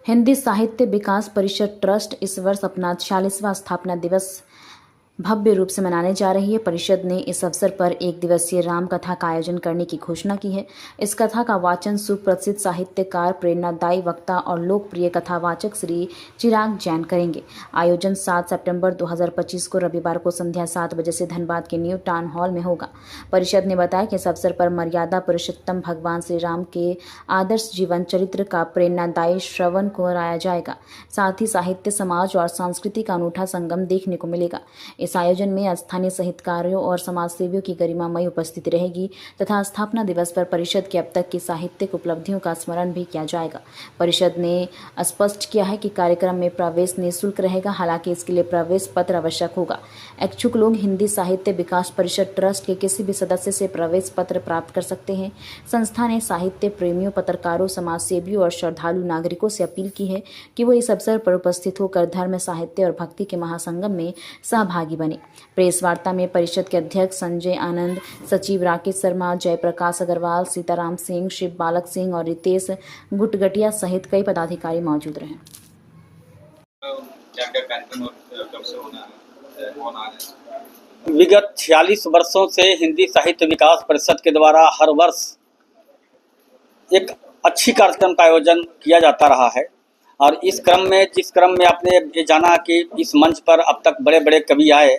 हिंदी साहित्य विकास परिषद ट्रस्ट इस वर्ष अपना 46वां स्थापना दिवस भव्य रूप से मनाने जा रही है। परिषद ने इस अवसर पर एक दिवसीय राम कथा का आयोजन करने की घोषणा की है। इस कथा का वाचन सुप्रसिद्ध साहित्यकार, प्रेरणादायी वक्ता और लोकप्रिय कथावाचक श्री चिराग जैन करेंगे। आयोजन 7 सितंबर 2025 को रविवार को संध्या 7 बजे से धनबाद के न्यू टाउन हॉल में होगा। परिषद ने बताया कि इस अवसर पर मर्यादा पुरुषोत्तम भगवान श्री राम के आदर्श जीवन चरित्र का प्रेरणादायी श्रवण कराया जाएगा। साथ ही साहित्य, समाज और संस्कृति का अनूठा संगम देखने को मिलेगा। इस आयोजन में स्थानीय साहित्यकारों और समाजसेवियों की गरिमामयी उपस्थिति रहेगी तथा स्थापना दिवस पर परिषद की अब तक की साहित्यिक उपलब्धियों का स्मरण भी किया जाएगा। परिषद ने स्पष्ट किया है कि कार्यक्रम में प्रवेश निःशुल्क रहेगा। हालांकि इसके लिए प्रवेश पत्र आवश्यक होगा। इच्छुक लोग हिंदी साहित्य विकास परिषद ट्रस्ट के किसी भी सदस्य से प्रवेश पत्र प्राप्त कर सकते हैं। संस्था ने साहित्य प्रेमियों, पत्रकारों, समाजसेवियों और श्रद्धालु नागरिकों से अपील की है कि वो इस अवसर पर उपस्थित होकर धर्म, साहित्य और भक्ति के महासंगम में सहभागी बने। प्रेस वार्ता में परिषद के अध्यक्ष संजय आनंद, सचिव राकेश शर्मा, जयप्रकाश अग्रवाल, सीताराम सिंह, शिव बालक सिंह और रितेश गुटगटिया सहित कई पदाधिकारी मौजूद रहे। विगत 46 वर्षों से हिंदी साहित्य विकास परिषद के द्वारा हर वर्ष एक अच्छी कार्यक्रम का आयोजन किया जाता रहा है और जिस क्रम में आपने ये जाना कि इस मंच पर अब तक बड़े बड़े कवि आए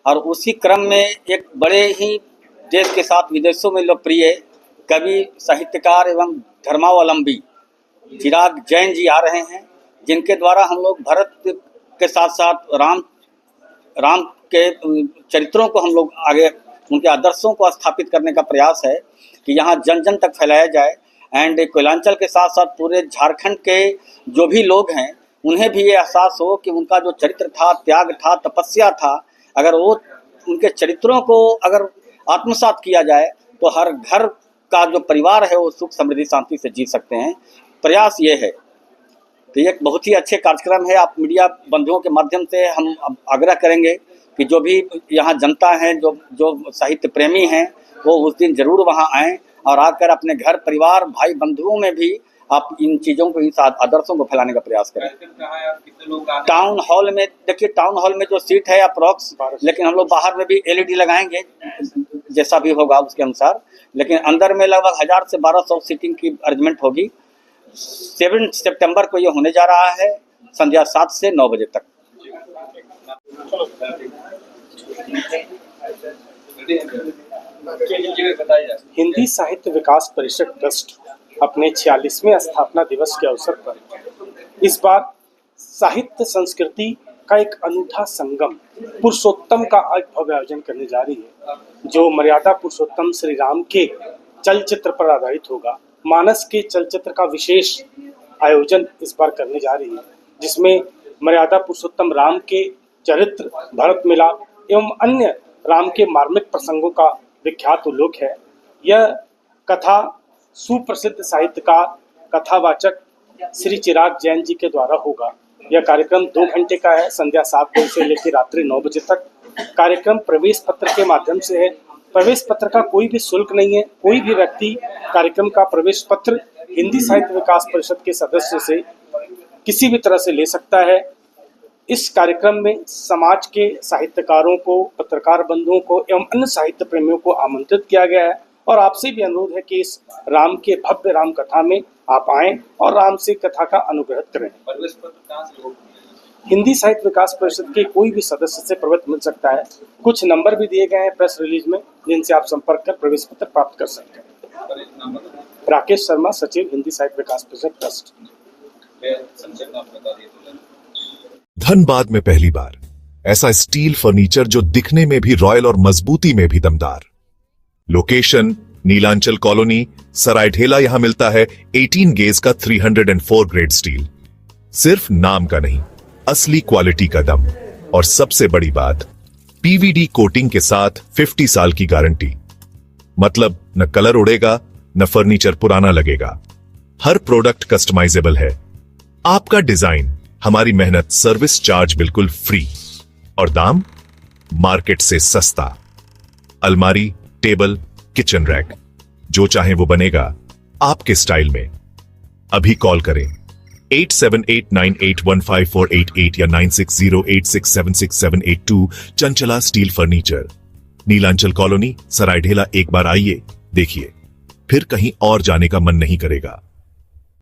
और उसी क्रम में एक बड़े ही देश के साथ विदेशों में लोकप्रिय कवि, साहित्यकार एवं धर्मावलंबी चिराग जैन जी आ रहे हैं, जिनके द्वारा हम लोग भरत के साथ साथ राम के चरित्रों को हम लोग आगे उनके आदर्शों को स्थापित करने का प्रयास है कि यहाँ जन जन तक फैलाया जाए एंड कोयलांचल के साथ साथ पूरे झारखंड के जो भी लोग हैं उन्हें भी ये एहसास हो कि उनका जो चरित्र था, त्याग था, तपस्या था, अगर वो उनके चरित्रों को अगर आत्मसात किया जाए तो हर घर का जो परिवार है वो सुख, समृद्धि, शांति से जी सकते हैं। प्रयास ये है। तो ये एक बहुत ही अच्छे कार्यक्रम है। आप मीडिया बंधुओं के माध्यम से हम आग्रह करेंगे कि जो भी यहाँ जनता है, जो साहित्य प्रेमी हैं, वो उस दिन जरूर वहाँ आएँ और आकर अपने घर, परिवार, भाई बंधुओं में भी आप इन चीज़ों को, इस आदर्शों को फैलाने का प्रयास करें। टाउन हॉल में देखिए, टाउन हॉल में जो सीट है अप्रॉक्स, लेकिन हम लोग बाहर में भी LED लगाएंगे जैसा भी होगा उसके अनुसार, लेकिन अंदर में लगभग 1000 से 1200 सीटिंग की अरेंजमेंट होगी। 7 सितंबर को ये होने जा रहा है, संध्या 7 से 9 बजे तक। हिंदी साहित्य विकास परिषद ट्रस्ट अपने 46वें स्थापना दिवस के अवसर पर इस बार साहित्य संस्कृति का एक अनूठा संगम पुरुषोत्तम का आज भव्य आयोजन करने जा रही है, जो मर्यादा पुरुषोत्तम श्री राम के चलचित्र पर आधारित होगा। मानस के चलचित्र का विशेष आयोजन इस बार करने जा रही है, जिसमें मर्यादा पुरुषोत्तम राम के चरित्र, भरत मिलाप एवं अन्य राम के मार्मिक प्रसंगों का विख्यात उल्लेख है। यह कथा सुप्रसिद्ध साहित्यकार, कथावाचक श्री चिराग जैन जी के द्वारा होगा। यह कार्यक्रम 2 घंटे का है, संध्या 7 बजे से लेकर रात्रि 9 बजे तक। कार्यक्रम प्रवेश पत्र के माध्यम से है। प्रवेश पत्र का कोई भी शुल्क नहीं है। कोई भी व्यक्ति कार्यक्रम का प्रवेश पत्र हिंदी साहित्य विकास परिषद के सदस्य से किसी भी तरह से ले सकता है। इस कार्यक्रम में समाज के साहित्यकारों को, पत्रकार बंधुओं को एवं अन्य साहित्य प्रेमियों को आमंत्रित किया गया है और आपसे भी अनुरोध है कि इस राम के भव्य राम कथा में आप आएं और राम से कथा का अनुग्रह करें। हिंदी साहित्य विकास परिषद के कोई भी सदस्य से प्रवेश मिल सकता है। कुछ नंबर भी दिए गए हैं प्रेस रिलीज में, जिनसे आप संपर्क कर प्रवेश पत्र प्राप्त कर सकते हैं। राकेश शर्मा, सचिव, हिंदी साहित्य विकास परिषद ट्रस्ट। धनबाद में पहली बार ऐसा स्टील फर्नीचर जो दिखने में भी रॉयल और मजबूती में भी दमदार। Location Nilanchal colony, Saraithela. यहां मिलता है 18 गेज का 304 ग्रेड स्टील। सिर्फ नाम का नहीं, असली क्वालिटी का दम। और सबसे बड़ी बात, PVD कोटिंग के साथ 50 साल की गारंटी। मतलब न कलर उड़ेगा, न फर्नीचर पुराना लगेगा। हर प्रोडक्ट कस्टमाइजेबल है। आपका डिजाइन, हमारी मेहनत, सर्विस चार्ज बिल्कुल फ्री और दाम मार्केट से सस्ता। अलमारी, टेबल, किचन रैक, जो चाहे वो बनेगा आपके स्टाइल में। अभी कॉल करें 8789815488 या 9608676782। Chanchala steel furniture, Nilanchal colony, Saraidhela. एक बार आइए, देखिए, फिर कहीं और जाने का मन नहीं करेगा।